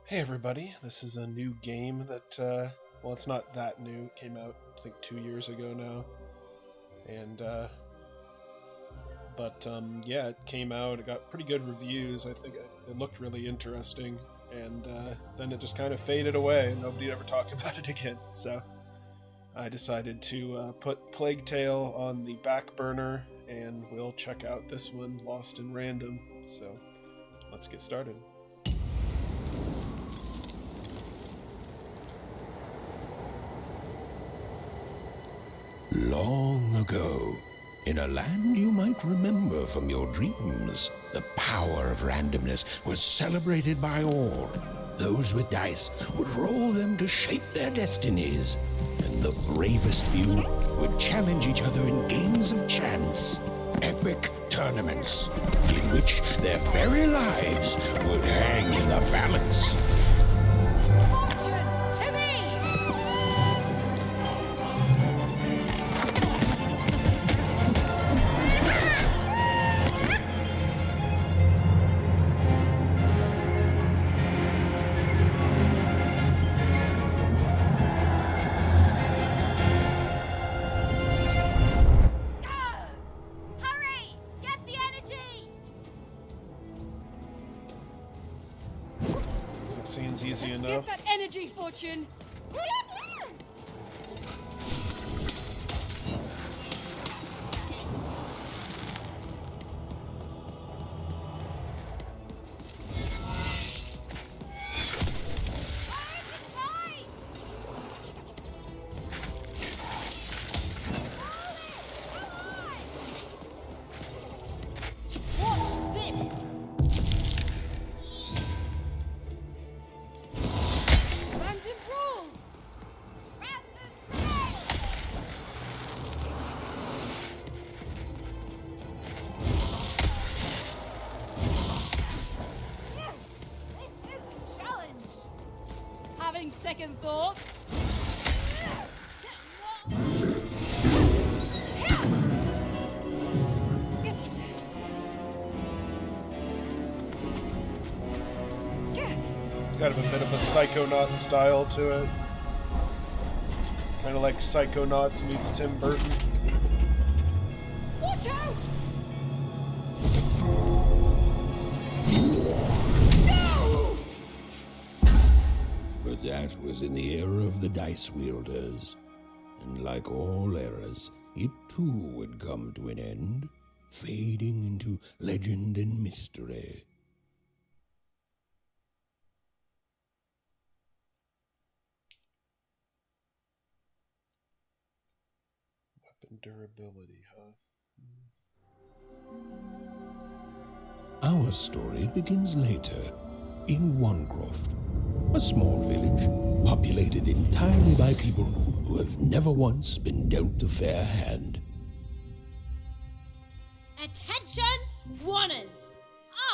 Hey everybody, this is a new game that, well, it's not that new. It came out, I think, 2 years ago now. And, yeah, it came out, it got pretty good reviews. I think it looked really interesting. And, then it just kind of faded away and nobody ever talked about it again. So, I decided to, put Plague Tale on the back burner and we'll check out this one, Lost in Random. So, let's get started. Long ago, in a land you might remember from your dreams, the power of randomness was celebrated by all. Those with dice would roll them to shape their destinies, and the bravest few would challenge each other in games of chance, epic tournaments, in which their very lives would hang in the balance. Seems easy Let's enough. get that energy, Fortune! Watch this! Random rules! This is a challenge! Having second thoughts? Got a bit of a Psychonauts style to it. Kind of like Psychonauts meets Tim Burton. Watch out! But that was in the era of the dice wielders, and like all eras, it too would come to an end, fading into legend and mystery. Weapon durability, huh? Our story begins later, in Wanecroft, a small village populated entirely by people who have never once been dealt a fair hand. Attention, Wanners!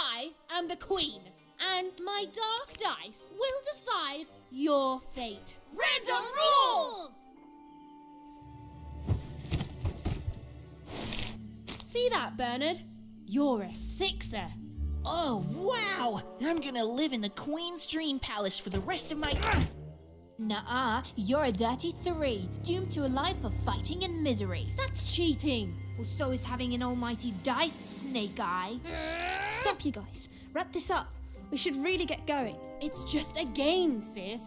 I am the Queen, and my dark dice will decide your fate. Random rules! See that, Bernard? You're a sixer. Oh, wow! I'm gonna live in the Queen's Dream Palace for the rest of my... Nuh-uh, you're a dirty 3, doomed to a life of fighting and misery. That's cheating. Well, so is having an almighty dice, Snake Eye. Stop, you guys. Wrap this up. We should really get going. It's just a game, sis.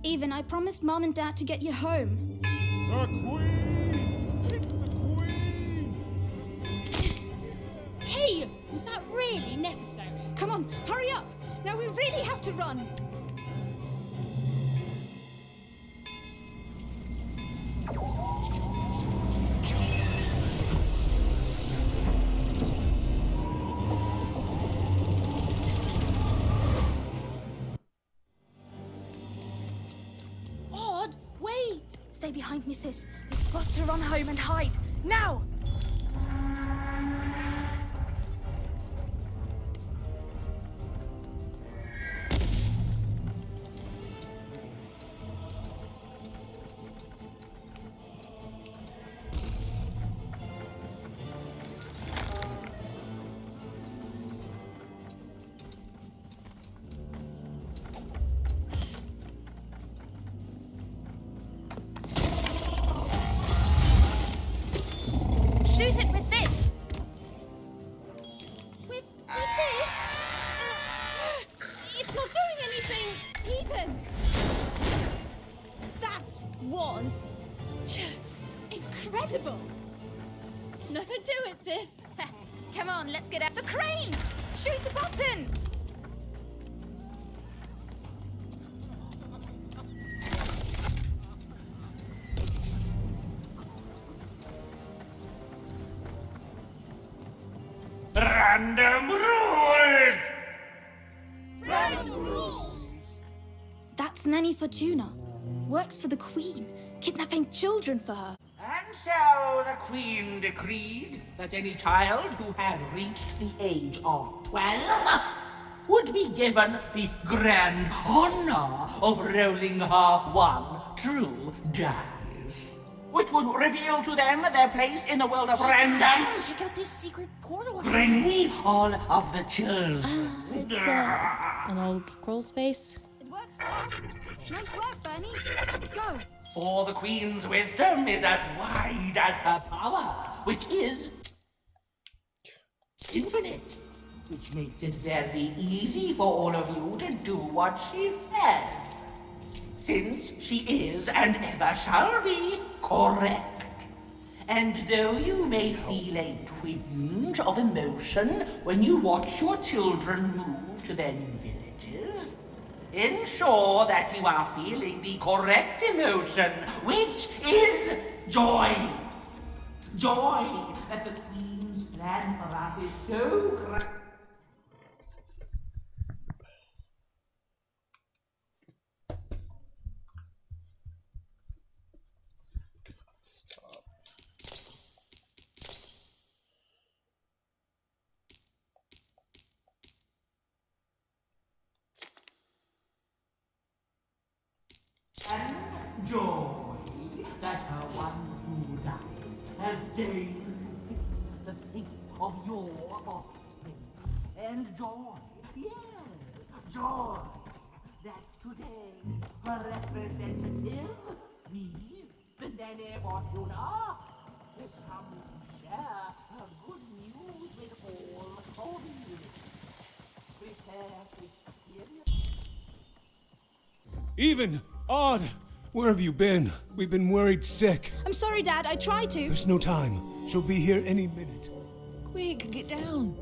Even I promised Mom and Dad to get you home. The Queen! It's the Queen! Hey, was that really necessary? Come on, hurry up. Now we really have to run. Odd, wait. Stay behind me, sis. We've got to run home and hide. Now! evil! Nothing to it, sis. Come on, let's get at the crane! Shoot the button! Random rules! Random rules! That's Nanny Fortuna. Works for the Queen, kidnapping children for her. And so the Queen decreed that any child who had reached the age of 12 would be given the grand honor of rolling her one true dice, which would reveal to them their place in the world of random. Check out this secret portal. Bring me all of the children. It's an old crawl space. It works for us. Nice work, Bernie. Let's go. For the Queen's wisdom is as wide as her power, which is infinite, which makes it very easy for all of you to do what she says, since she is and ever shall be correct. And though you may feel a twinge of emotion when you watch your children move to their new villages, ensure that you are feeling the correct emotion, which is joy. Joy that the Queen's plan for us is so great. And joy that her one true dice has deigned to fix the fates of your offspring. And joy, yes, joy that today her representative, me, the Nanny Fortuna, has come to share her good news with all of you. Prepare to experience. Even! Odd! Where have you been? We've been worried sick. I'm sorry, Dad, I tried to. There's no time. She'll be here any minute. Quick, get down.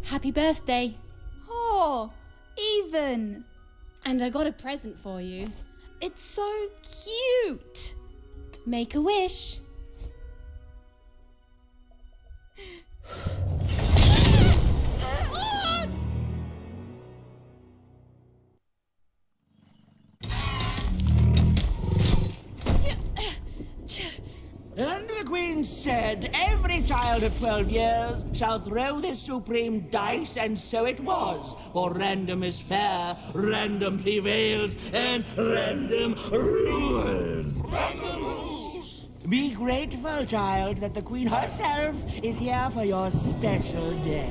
Happy birthday. Oh, Even. And I got a present for you. It's so cute. Make a wish. And the Queen said, every child of 12 years shall throw this supreme dice, and so it was. For random is fair, random prevails, and random rules. Random rules. Be grateful, child, that the Queen herself is here for your special day.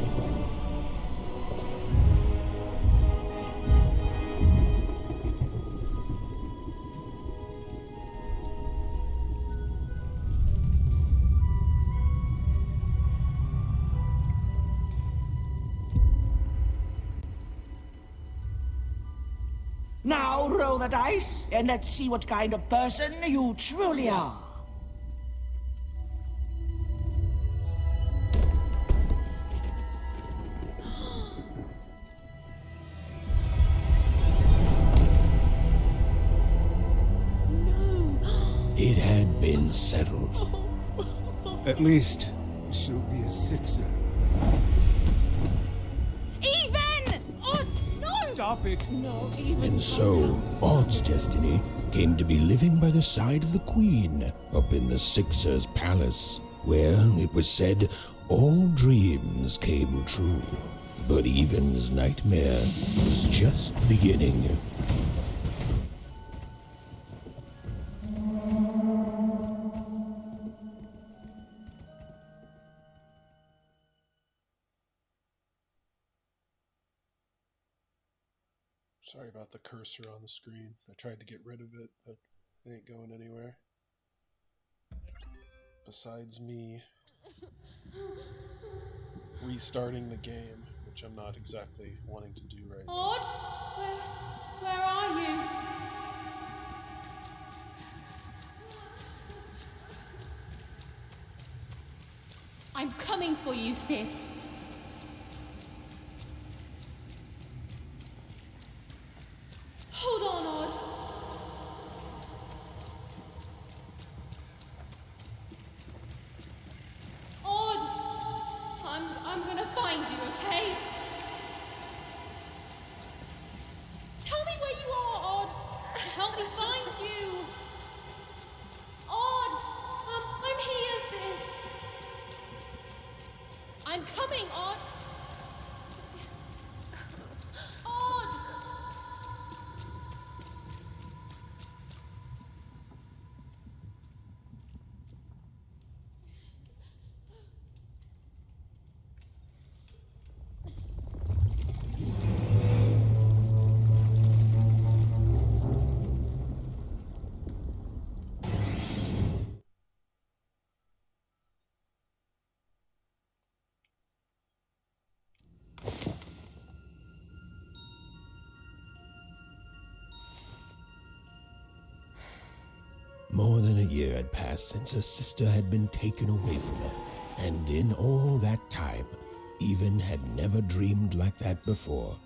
Now roll the dice, and let's see what kind of person you truly are. It had been settled. At least, she'll be a sixer. Even! Oh, no! Stop it! And so, Odd's destiny came to be living by the side of the Queen up in the Sixer's palace, where, it was said, all dreams came true. But Even's nightmare was just beginning. Sorry about the cursor on the screen. I tried to get rid of it, but it ain't going anywhere. Besides me restarting the game, which I'm not exactly wanting to do right now. Odd? Where are you? I'm coming for you, sis. Hold on, Odd. Odd! I'm gonna find you, okay? Tell me where you are, Odd! Help me find you! Odd! I'm here, sis! I'm coming, Odd! Odd! More than a year had passed since her sister had been taken away from her, and in all that time, Even had never dreamed like that before.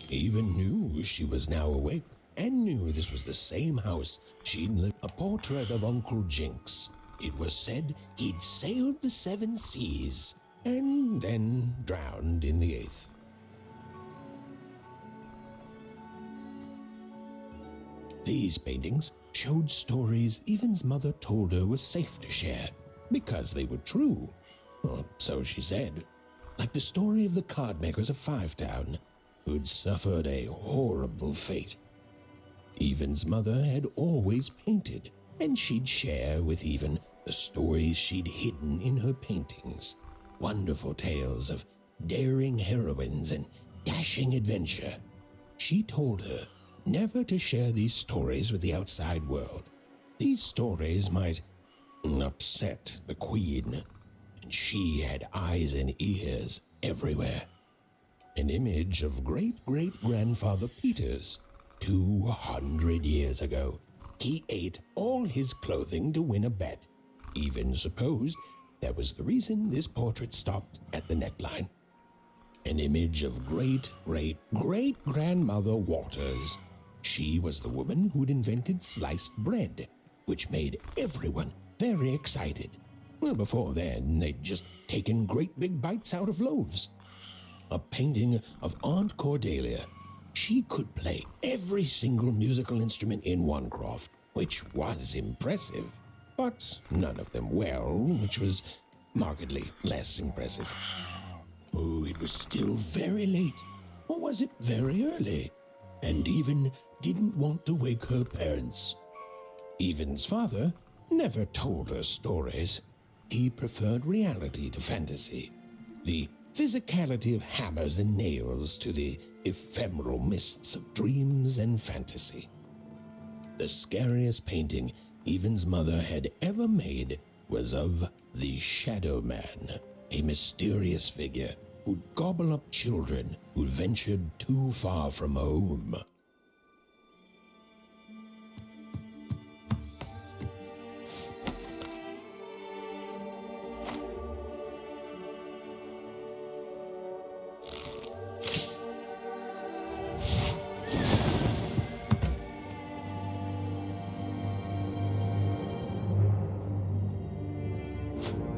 Even knew she was now awake, and knew this was the same house she'd lived. A portrait of Uncle Jinx. It was said he'd sailed the 7 seas, and then drowned in the 8th. These paintings showed stories Even's mother told her were safe to share, because they were true. Or so she said. Like the story of the card makers of Five Town, who'd suffered a horrible fate. Even's mother had always painted, and she'd share with Even the stories she'd hidden in her paintings. Wonderful tales of daring heroines and dashing adventure. She told her never to share these stories with the outside world. These stories might upset the Queen, and she had eyes and ears everywhere. An image of great-great-grandfather Peter's 200 years ago. He ate all his clothing to win a bet. Even supposed that was the reason this portrait stopped at the neckline. An image of great-great-great-grandmother Waters. She was the woman who'd invented sliced bread, which made everyone very excited. Well, before then, they'd just taken great big bites out of loaves. A painting of Aunt Cordelia. She could play every single musical instrument in Onecroft, which was impressive, but none of them well, which was markedly less impressive. Oh, it was still very late, or was it very early? And Even didn't want to wake her parents. Even's father never told her stories. He preferred reality to fantasy. The physicality of hammers and nails to the ephemeral mists of dreams and fantasy. The scariest painting Even's mother had ever made was of the Shadow Man, a mysterious figure who'd gobble up children who ventured too far from home.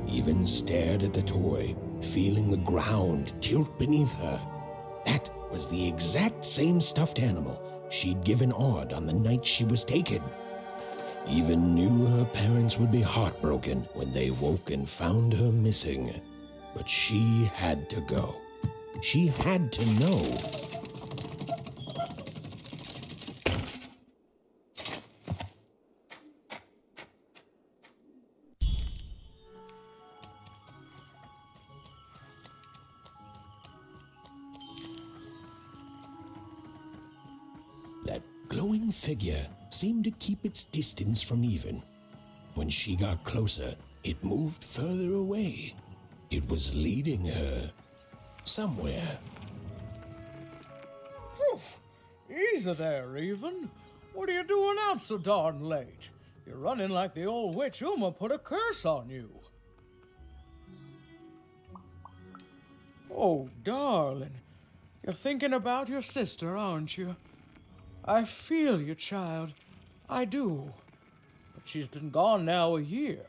Even stared at the toy, feeling the ground tilt beneath her. That was the exact same stuffed animal she'd given Odd on the night she was taken. Even knew her parents would be heartbroken when they woke and found her missing. But she had to go. She had to know. That glowing figure seemed to keep its distance from Even. When she got closer, it moved further away. It was leading her somewhere. Easy there, Even. What are you doing out so darn late? You're running like the old witch Uma put a curse on you. Oh, darling. You're thinking about your sister, aren't you? I feel you, child. I do. But she's been gone now a year.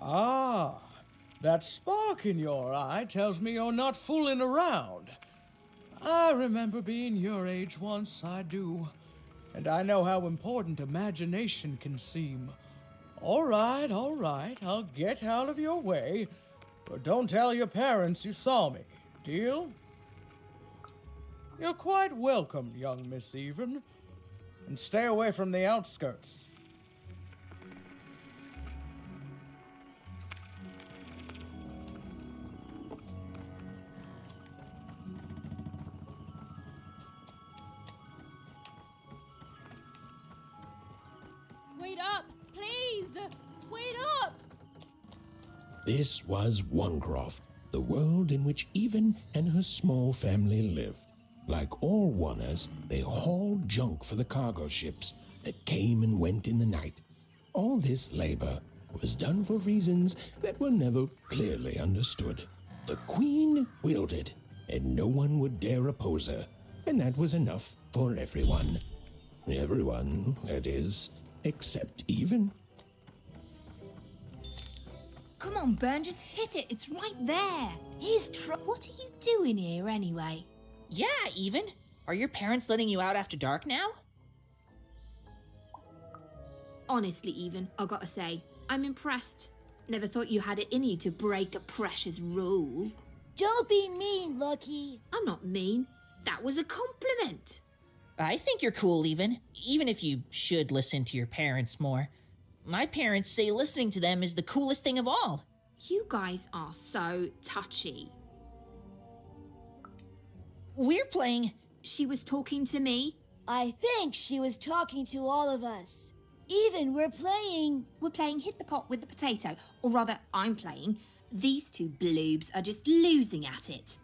Ah, that spark in your eye tells me you're not fooling around. I remember being your age once, I do. And I know how important imagination can seem. All right, I'll get out of your way. But don't tell your parents you saw me. Deal? You're quite welcome, young Miss Even. And stay away from the outskirts. Wait up! Please! Wait up! This was Onecroft, the world in which Even and her small family lived. Like all Oners, they hauled junk for the cargo ships that came and went in the night. All this labor was done for reasons that were never clearly understood. The Queen willed it, and no one would dare oppose her, and that was enough for everyone. Everyone, that is, except Even. Come on, Burn, just hit it. It's right there. What are you doing here anyway? Yeah, Even. Are your parents letting you out after dark now? Honestly, Even, I gotta say, I'm impressed. Never thought you had it in you to break a precious rule. Don't be mean, Lucky. I'm not mean. That was a compliment. I think you're cool, even if you should listen to your parents more. My parents say listening to them is the coolest thing of all. You guys are so touchy. We're playing... She was talking to me. I think she was talking to all of us. Even we're playing Hit the Pot with the Potato. Or rather, I'm playing. These two bloobs are just losing at it.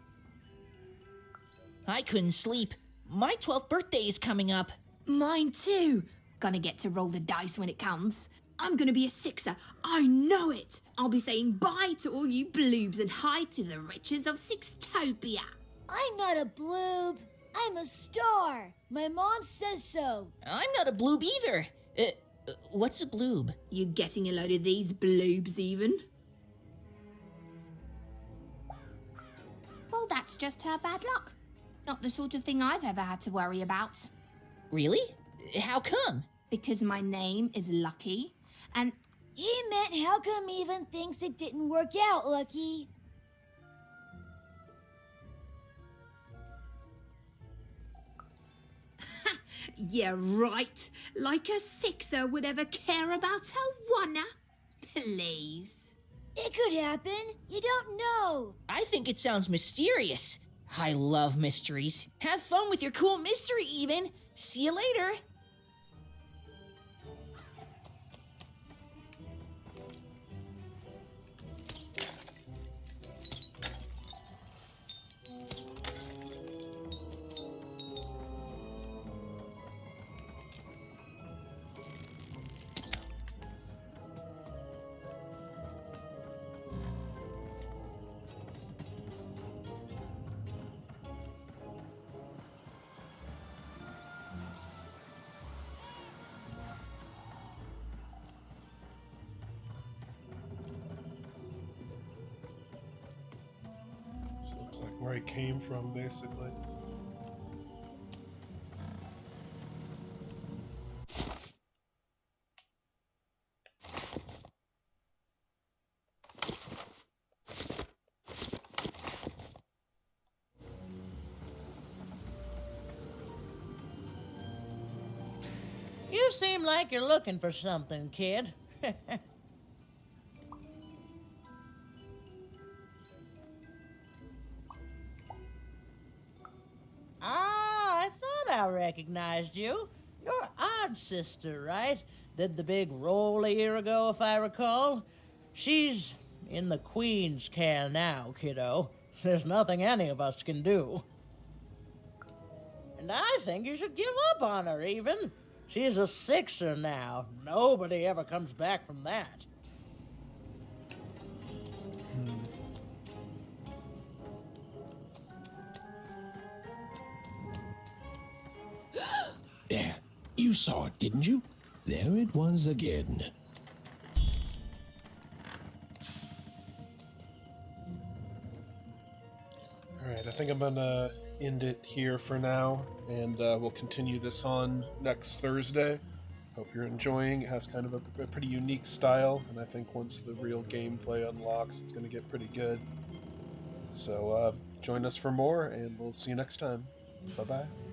I couldn't sleep. My 12th birthday is coming up. Mine too. Gonna get to roll the dice when it comes. I'm gonna be a sixer. I know it. I'll be saying bye to all you bloobs and hi to the riches of Sixtopia. I'm not a bloob. I'm a star. My mom says so. I'm not a bloob either. What's a bloob? You getting a load of these bloobs, Even? Well, that's just her bad luck. Not the sort of thing I've ever had to worry about. Really? How come? Because my name is Lucky, and... He meant how come Even thinks it didn't work out, Lucky? Yeah, right. Like a sixer would ever care about her oneer. Please. It could happen. You don't know. I think it sounds mysterious. I love mysteries. Have fun with your cool mystery, Even. See you later. Looks like where he came from, basically. You seem like you're looking for something, kid. I thought I recognized you. You're Odd's sister, right? Did the big roll a year ago, if I recall. She's in the Queen's care now, kiddo. There's nothing any of us can do. And I think you should give up on her, even. She's a sixer now. Nobody ever comes back from that. There, you saw it, didn't you? There it was again. Alright, I think I'm gonna end it here for now, and we'll continue this on next Thursday. Hope you're enjoying. It has kind of a pretty unique style, and I think once the real gameplay unlocks, it's gonna get pretty good. So join us for more, and we'll see you next time. Bye-bye.